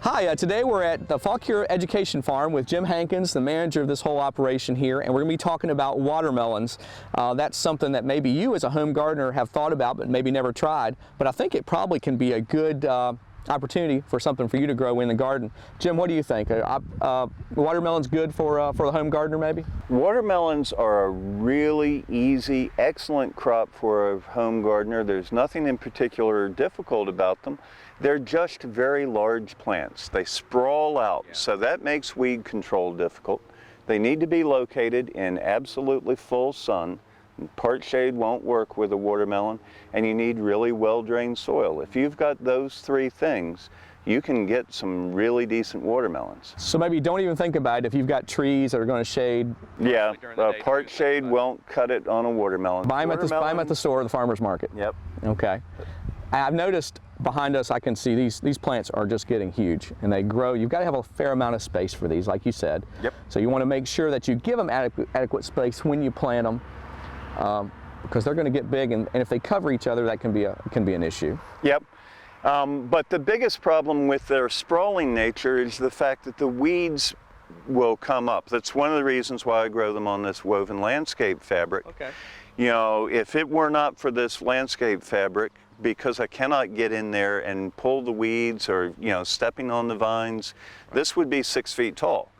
Hi, today we're at the Fauquier Education Farm with Jim Hankins, the manager of this whole operation here, and we're going to be talking about watermelons. That's something that maybe you as a home gardener have thought about but maybe never tried, but I think it probably can be a good opportunity for something for you to grow in the garden. Jim, what do you think? Watermelon's good for the home gardener maybe? Watermelons are a really easy, excellent crop for a home gardener. There's nothing in particular difficult about them. They're just very large plants. They sprawl out, so that makes weed control difficult. They need to be located in absolutely full sun. Part shade won't work with a watermelon, and you need really well-drained soil. If you've got those three things, you can get some really decent watermelons. So maybe don't even think about it if you've got trees that are going to shade. Yeah, part shade won't cut it on a watermelon. Buy them at the store or the farmer's market. Yep. Okay. I've noticed behind us, I can see these plants are just getting huge and they grow. You've got to have a fair amount of space for these, like you said. Yep. So you want to make sure that you give them adequate space when you plant them, because they're going to get big, and if they cover each other, that can be an issue. Yep. But the biggest problem with their sprawling nature is the fact that the weeds will come up. That's one of the reasons why I grow them on this woven landscape fabric. Okay. You know, if it were not for this landscape fabric, because I cannot get in there and pull the weeds or, you know, stepping on the vines, this would be 6 feet tall.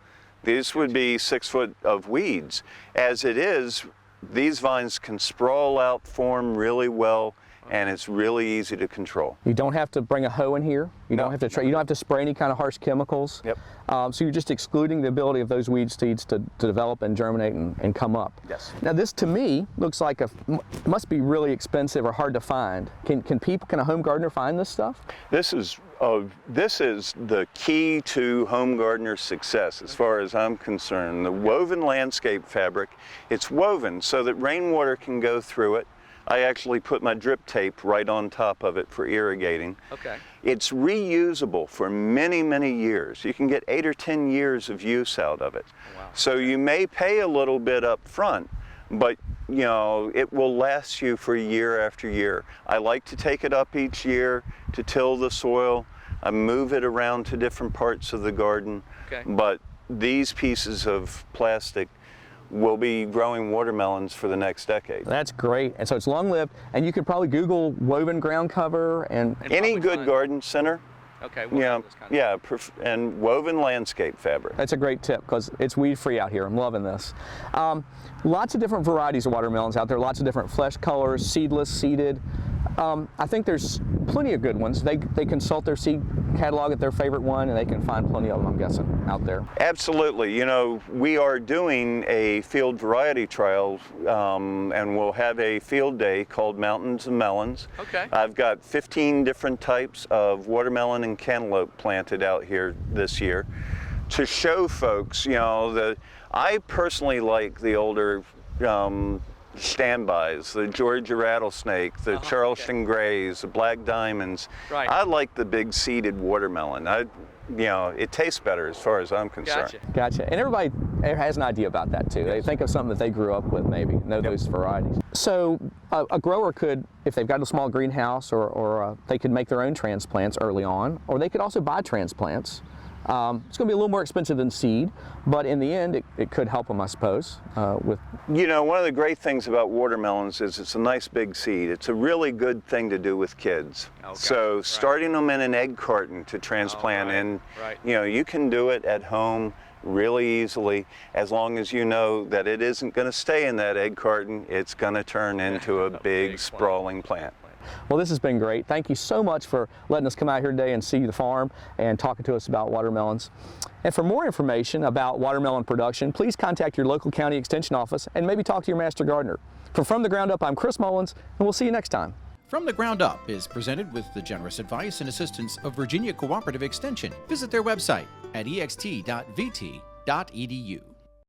These would be 6 foot of weeds. As it is, these vines can sprawl out, form really well, and it's really easy to control. You don't have to bring a hoe in here. You don't have to spray any kind of harsh chemicals. Yep. So you're just excluding the ability of those weed seeds to develop and germinate and come up. Yes. Now this to me looks like must be really expensive or hard to find. Can a home gardener find this stuff? This is the key to home gardener success as far as I'm concerned. The woven landscape fabric, it's woven so that rainwater can go through it. I actually put my drip tape right on top of it for irrigating. Okay. It's reusable for many, many years. You can get 8 or 10 years of use out of it. Wow. So you may pay a little bit up front, but you know, it will last you for year after year. I like to take it up each year to till the soil. I move it around to different parts of the garden. Okay. But these pieces of plastic will be growing watermelons for the next decade. That's great. And so it's long-lived, and you could probably Google woven ground cover and any good garden center. Okay. And woven landscape fabric. That's a great tip because it's weed-free out here. I'm loving this. Lots of different varieties of watermelons out there. Lots of different flesh colors, seedless, seeded. I think there's plenty of good ones. They consult their seed catalog at their favorite one, and they can find plenty of them, I'm guessing, out there. Absolutely. You know, we are doing a field variety trial, and we'll have a field day called Mountains of Melons. Okay. I've got 15 different types of watermelon and cantaloupe planted out here this year to show folks, you know, I personally like the older standbys, the Georgia rattlesnake, the Charleston grays, the black diamonds. Right. I like the big seeded watermelon. You know, it tastes better as far as I'm concerned. Gotcha. And everybody has an idea about that too. They think of something that they grew up with, maybe know those varieties. So a grower could, if they've got a small greenhouse, or they could make their own transplants early on, or they could also buy transplants. It's going to be a little more expensive than seed, but in the end, it could help them, I suppose. You know, one of the great things about watermelons is it's a nice big seed. It's a really good thing to do with kids. Okay. So starting them in an egg carton to transplant in, you know, you can do it at home really easily, as long as you know that it isn't going to stay in that egg carton. It's going to turn into a big sprawling plant. Well, this has been great. Thank you so much for letting us come out here today and see the farm and talking to us about watermelons. And for more information about watermelon production, please contact your local county extension office and maybe talk to your master gardener. From the Ground Up, I'm Chris Mullins, and we'll see you next time. From the Ground Up is presented with the generous advice and assistance of Virginia Cooperative Extension. Visit their website at ext.vt.edu.